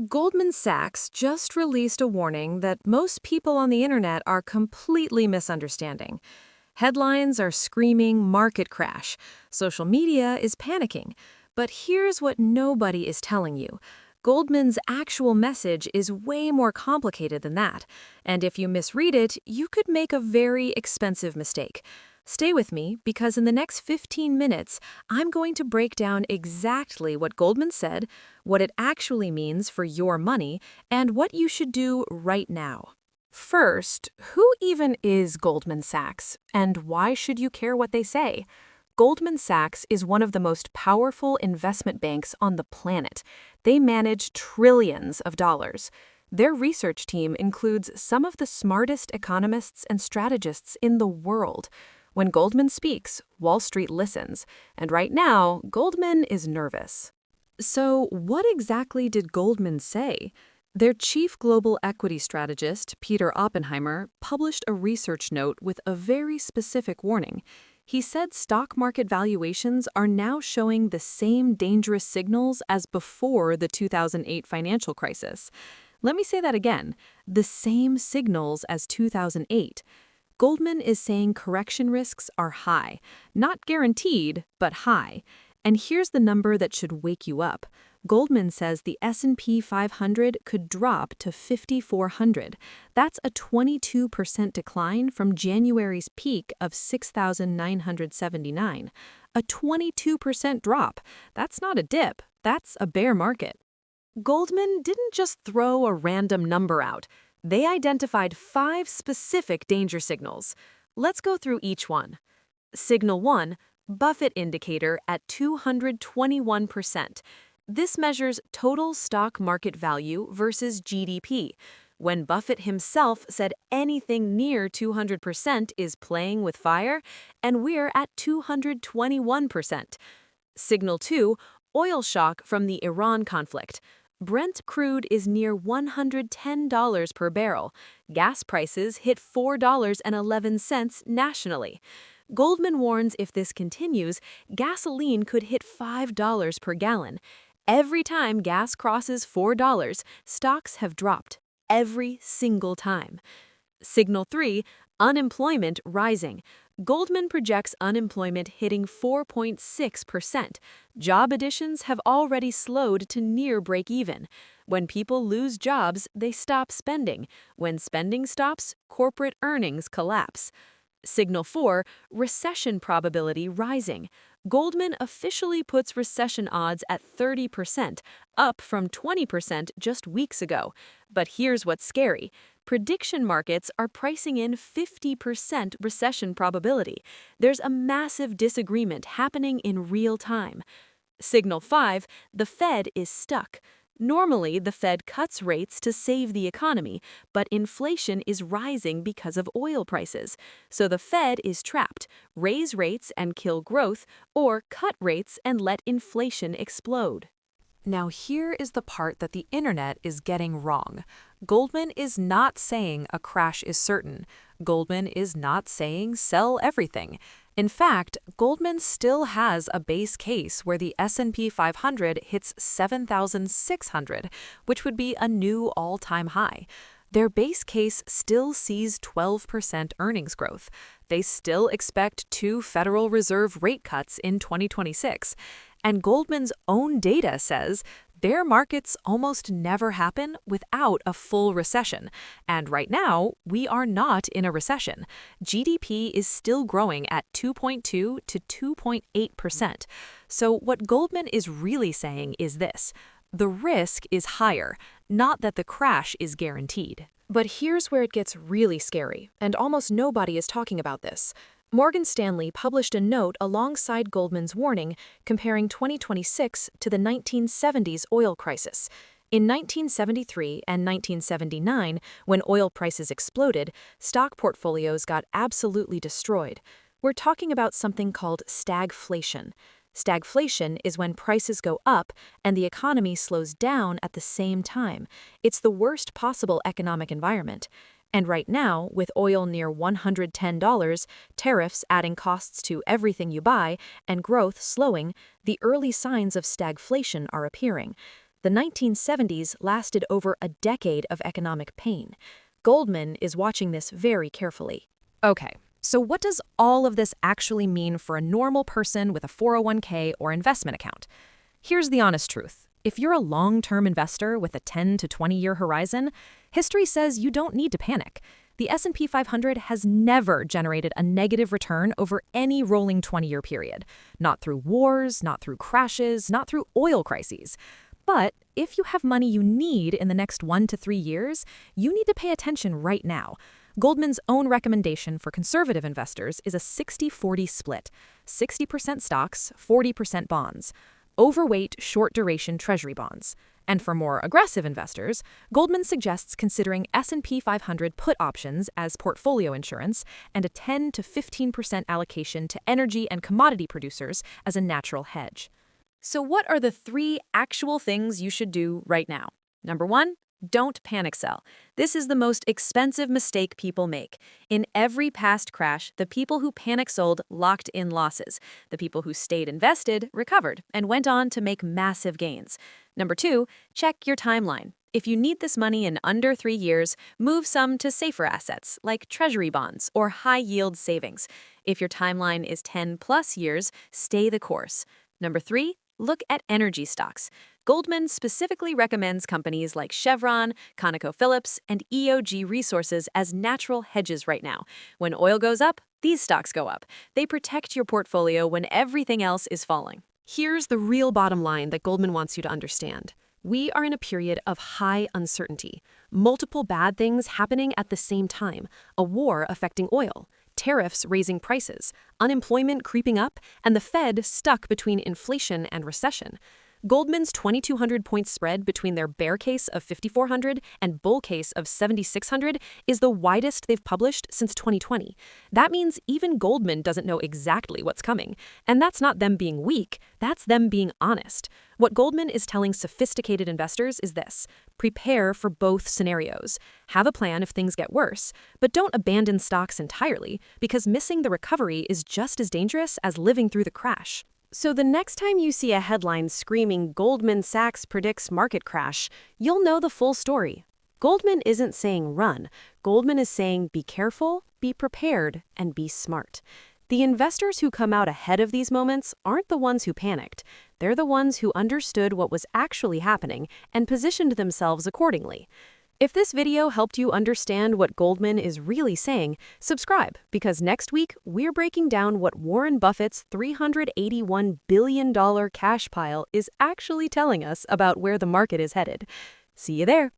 Goldman Sachs just released a warning that most people on the internet are completely misunderstanding. Headlines are screaming market crash. Social media is panicking. But here's what nobody is telling you. Goldman's actual message is way more complicated than that. And if you misread it, you could make a very expensive mistake. Stay with me because in the next 15 minutes, I'm going to break down exactly what Goldman said, what it actually means for your money, and what you should do right now. First, who even is Goldman Sachs, and why should you care what they say? Goldman Sachs is one of the most powerful investment banks on the planet. They manage trillions of dollars. Their research team includes some of the smartest economists and strategists in the world. When Goldman speaks, Wall Street listens, and right now, Goldman is nervous. So, what exactly did Goldman say? Their chief global equity strategist, Peter Oppenheimer, published a research note with a very specific warning. He said stock market valuations are now showing the same dangerous signals as before the 2008 financial crisis. Let me say that again, the same signals as 2008. Goldman is saying correction risks are high, not guaranteed, but high. And here's the number that should wake you up. Goldman says the S&P 500 could drop to 5,400. That's a 22% decline from January's peak of 6,979. A 22% drop. That's not a dip, that's a bear market. Goldman didn't just throw a random number out. They identified 5 specific danger signals. Let's go through each one. Signal 1, Buffett Indicator at 221%. This measures total stock market value versus GDP. When Buffett himself said anything near 200% is playing with fire, and we're at 221%. Signal 2, oil shock from the Iran conflict. Brent crude is near $110 per barrel. Gas prices hit $4.11 nationally. Goldman warns if this continues, gasoline could hit $5 per gallon. Every time gas crosses $4, stocks have dropped. Every single time. Signal 3, unemployment rising. Goldman projects unemployment hitting 4.6%. Job additions have already slowed to near break-even. When people lose jobs, they stop spending. When spending stops, corporate earnings collapse. Signal 4, recession probability rising. Goldman officially puts recession odds at 30%, up from 20% just weeks ago. But here's what's scary. Prediction markets are pricing in 50% recession probability. There's a massive disagreement happening in real time. Signal 5, the Fed is stuck. Normally, the Fed cuts rates to save the economy, but inflation is rising because of oil prices. So the Fed is trapped: raise rates and kill growth, or cut rates and let inflation explode. Now here is the part that the internet is getting wrong. Goldman is not saying a crash is certain. Goldman is not saying sell everything. In fact, Goldman still has a base case where the S&P 500 hits 7,600, which would be a new all-time high. Their base case still sees 12% earnings growth. They still expect 2 Federal Reserve rate cuts in 2026. And Goldman's own data says their markets almost never happen without a full recession. And right now, we are not in a recession. GDP is still growing at 2.2 to 2.8%. So what Goldman is really saying is this: the risk is higher, not that the crash is guaranteed. But here's where it gets really scary, and almost nobody is talking about this. Morgan Stanley published a note alongside Goldman's warning comparing 2026 to the 1970s oil crisis. In 1973 and 1979, when oil prices exploded, stock portfolios got absolutely destroyed. We're talking about something called stagflation. Stagflation is when prices go up and the economy slows down at the same time. It's the worst possible economic environment. And right now, with oil near $110, tariffs adding costs to everything you buy, and growth slowing, the early signs of stagflation are appearing. The 1970s lasted over a decade of economic pain. Goldman is watching this very carefully. Okay, so what does all of this actually mean for a normal person with a 401k or investment account? Here's the honest truth. If you're a long-term investor with a 10 to 20-year horizon, history says you don't need to panic. The S&P 500 has never generated a negative return over any rolling 20-year period. Not through wars, not through crashes, not through oil crises. But if you have money you need in the next 1 to 3 years, you need to pay attention right now. Goldman's own recommendation for conservative investors is a 60-40 split, 60% stocks, 40% bonds, overweight short-duration treasury bonds. And for more aggressive investors, Goldman suggests considering S&P 500 put options as portfolio insurance and a 10 to 15% allocation to energy and commodity producers as a natural hedge. So what are the 3 actual things you should do right now? Number 1, don't panic sell. This is the most expensive mistake people make. In every past crash, the people who panic sold locked in losses. The people who stayed invested recovered and went on to make massive gains. Number 2, check your timeline. If you need this money in under 3 years, move some to safer assets like treasury bonds or high-yield savings. If your timeline is 10+ years, stay the course. Number 3, look at energy stocks. Goldman specifically recommends companies like Chevron, ConocoPhillips, and EOG Resources as natural hedges right now. When oil goes up, these stocks go up. They protect your portfolio when everything else is falling. Here's the real bottom line that Goldman wants you to understand. We are in a period of high uncertainty. Multiple bad things happening at the same time. A war affecting oil, tariffs raising prices, unemployment creeping up, and the Fed stuck between inflation and recession. Goldman's 2,200-point spread between their bear case of 5,400 and bull case of 7,600 is the widest they've published since 2020. That means even Goldman doesn't know exactly what's coming. And that's not them being weak, that's them being honest. What Goldman is telling sophisticated investors is this: prepare for both scenarios. Have a plan if things get worse, but don't abandon stocks entirely, because missing the recovery is just as dangerous as living through the crash. So the next time you see a headline screaming Goldman Sachs predicts market crash, you'll know the full story. Goldman isn't saying run. Goldman is saying be careful, be prepared, and be smart. The investors who come out ahead of these moments aren't the ones who panicked. They're the ones who understood what was actually happening and positioned themselves accordingly. If this video helped you understand what Goldman is really saying, subscribe, because next week we're breaking down what Warren Buffett's $381 billion cash pile is actually telling us about where the market is headed. See you there.